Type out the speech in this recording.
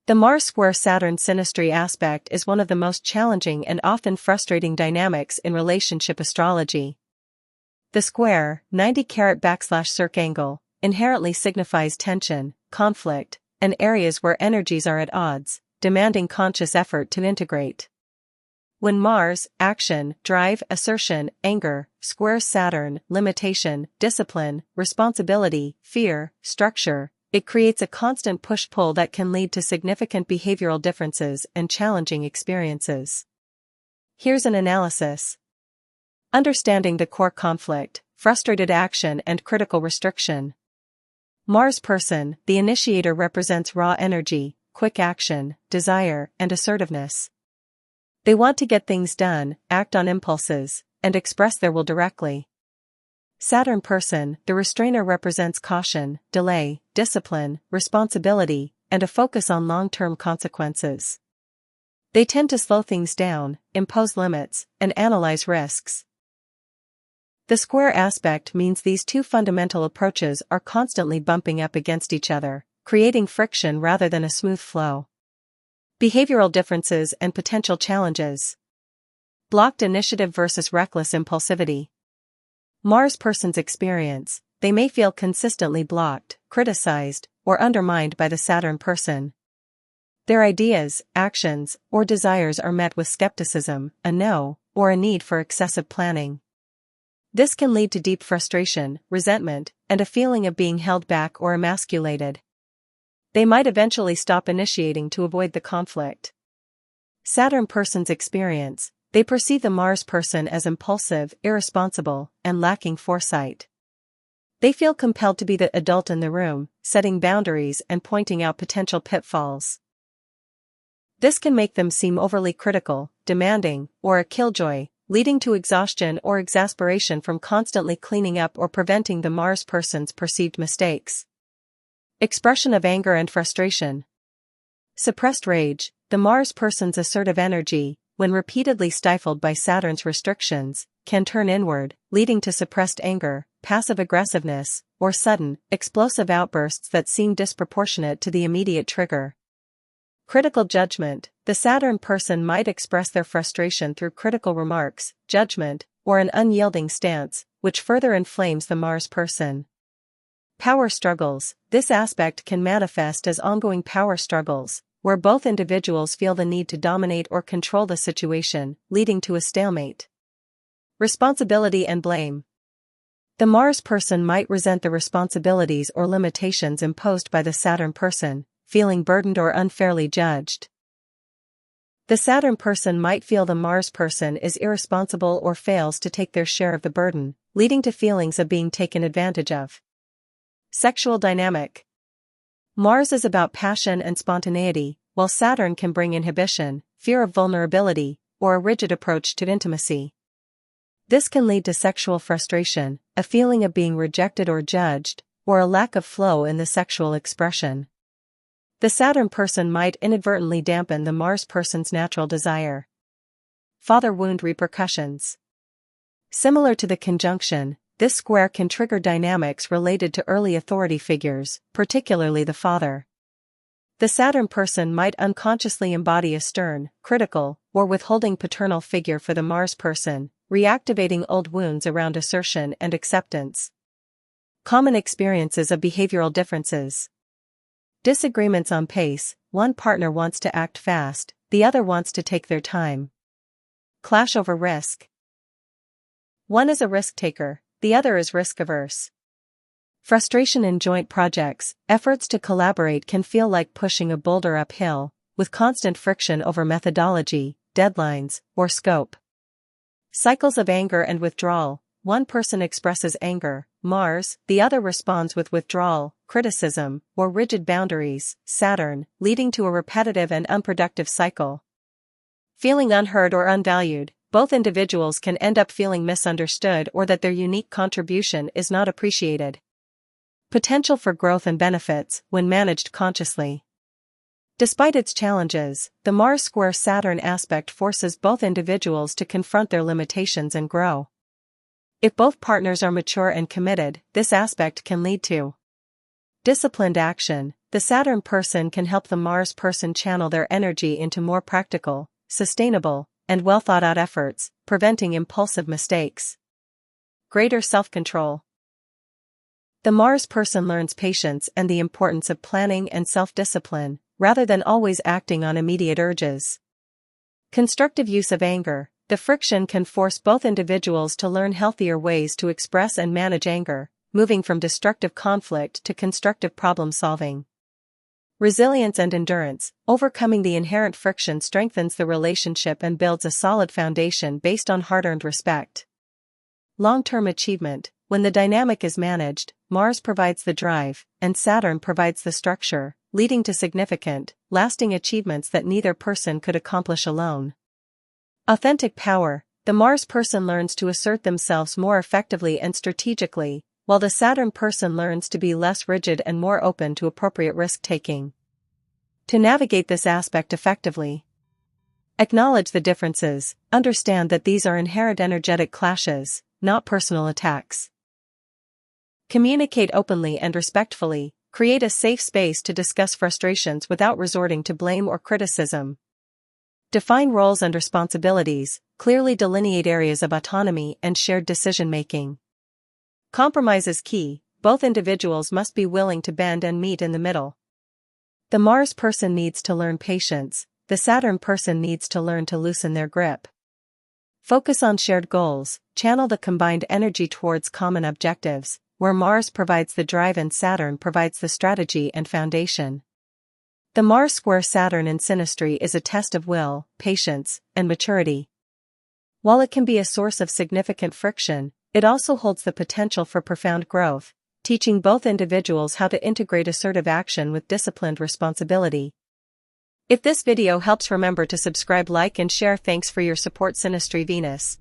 The Mars square Saturn Synastry aspect is one of the most challenging and often frustrating dynamics in relationship astrology. The square, 90°/circ angle, inherently signifies tension, conflict, and areas where energies are at odds, demanding conscious effort to integrate. When Mars, action, drive, assertion, anger, squares Saturn, limitation, discipline, responsibility, fear, structure, it creates a constant push-pull that can lead to significant behavioral differences and challenging experiences. Here's an analysis. Understanding the core conflict, frustrated action and critical restriction. Mars person, the initiator, represents raw energy, quick action, desire, and assertiveness. They want to get things done, act on impulses, and express their will directly. Saturn person, the restrainer, represents caution, delay, discipline, responsibility, and a focus on long-term consequences. They tend to slow things down, impose limits, and analyze risks. The square aspect means these two fundamental approaches are constantly bumping up against each other, creating friction rather than a smooth flow. Behavioral differences and potential challenges. Blocked initiative versus reckless impulsivity. Mars person's experience, they may feel consistently blocked, criticized, or undermined by the Saturn person. Their ideas, actions, or desires are met with skepticism, a no, or a need for excessive planning. This can lead to deep frustration, resentment, and a feeling of being held back or emasculated. They might eventually stop initiating to avoid the conflict. Saturn person's experience, they perceive the Mars person as impulsive, irresponsible, and lacking foresight. They feel compelled to be the adult in the room, setting boundaries and pointing out potential pitfalls. This can make them seem overly critical, demanding, or a killjoy, leading to exhaustion or exasperation from constantly cleaning up or preventing the Mars person's perceived mistakes. Expression of anger and frustration. Suppressed rage, the Mars person's assertive energy, when repeatedly stifled by Saturn's restrictions, can turn inward, leading to suppressed anger, passive aggressiveness, or sudden, explosive outbursts that seem disproportionate to the immediate trigger. Critical judgment, the Saturn person might express their frustration through critical remarks, judgment, or an unyielding stance, which further inflames the Mars person. Power struggles, this aspect can manifest as ongoing power struggles, where both individuals feel the need to dominate or control the situation, leading to a stalemate. Responsibility and blame. The Mars person might resent the responsibilities or limitations imposed by the Saturn person, feeling burdened or unfairly judged. The Saturn person might feel the Mars person is irresponsible or fails to take their share of the burden, leading to feelings of being taken advantage of. Sexual dynamic. Mars is about passion and spontaneity, while Saturn can bring inhibition, fear of vulnerability, or a rigid approach to intimacy. This can lead to sexual frustration, a feeling of being rejected or judged, or a lack of flow in the sexual expression. The Saturn person might inadvertently dampen the Mars person's natural desire. Father wound repercussions. Similar to the conjunction, this square can trigger dynamics related to early authority figures, particularly the father. The Saturn person might unconsciously embody a stern, critical, or withholding paternal figure for the Mars person, reactivating old wounds around assertion and acceptance. Common experiences of behavioral differences. Disagreements on pace, one partner wants to act fast, the other wants to take their time. Clash over risk. One is a risk taker, the other is risk-averse. Frustration in joint projects, efforts to collaborate can feel like pushing a boulder uphill, with constant friction over methodology, deadlines, or scope. Cycles of anger and withdrawal, one person expresses anger, Mars, the other responds with withdrawal, criticism, or rigid boundaries, Saturn, leading to a repetitive and unproductive cycle. Feeling unheard or unvalued. Both individuals can end up feeling misunderstood or that their unique contribution is not appreciated. Potential for growth and benefits, when managed consciously. Despite its challenges, the Mars square Saturn aspect forces both individuals to confront their limitations and grow. If both partners are mature and committed, this aspect can lead to disciplined action. the Saturn person can help the Mars person channel their energy into more practical, sustainable, and well-thought-out efforts, preventing impulsive mistakes. Greater self-control. The Mars person learns patience and the importance of planning and self-discipline, rather than always acting on immediate urges. Constructive use of anger. The friction can force both individuals to learn healthier ways to express and manage anger, moving from destructive conflict to constructive problem-solving. Resilience and endurance. Overcoming the inherent friction strengthens the relationship and builds a solid foundation based on hard-earned respect. Long-term achievement. When the dynamic is managed, Mars provides the drive, and Saturn provides the structure, leading to significant, lasting achievements that neither person could accomplish alone. Authentic power. The Mars person learns to assert themselves more effectively and strategically, while the Saturn person learns to be less rigid and more open to appropriate risk-taking. To navigate this aspect effectively, acknowledge the differences, understand that these are inherent energetic clashes, not personal attacks. Communicate openly and respectfully, create a safe space to discuss frustrations without resorting to blame or criticism. Define roles and responsibilities, clearly delineate areas of autonomy and shared decision-making. Compromise is key, both individuals must be willing to bend and meet in the middle. The Mars person needs to learn patience, the Saturn person needs to learn to loosen their grip. Focus on shared goals, channel the combined energy towards common objectives, where Mars provides the drive and Saturn provides the strategy and foundation. The Mars square Saturn in Synastry is a test of will, patience, and maturity. While it can be a source of significant friction, it also holds the potential for profound growth, teaching both individuals how to integrate assertive action with disciplined responsibility. If this video helps, remember to subscribe, like, and share. Thanks for your support, Synastry Venus.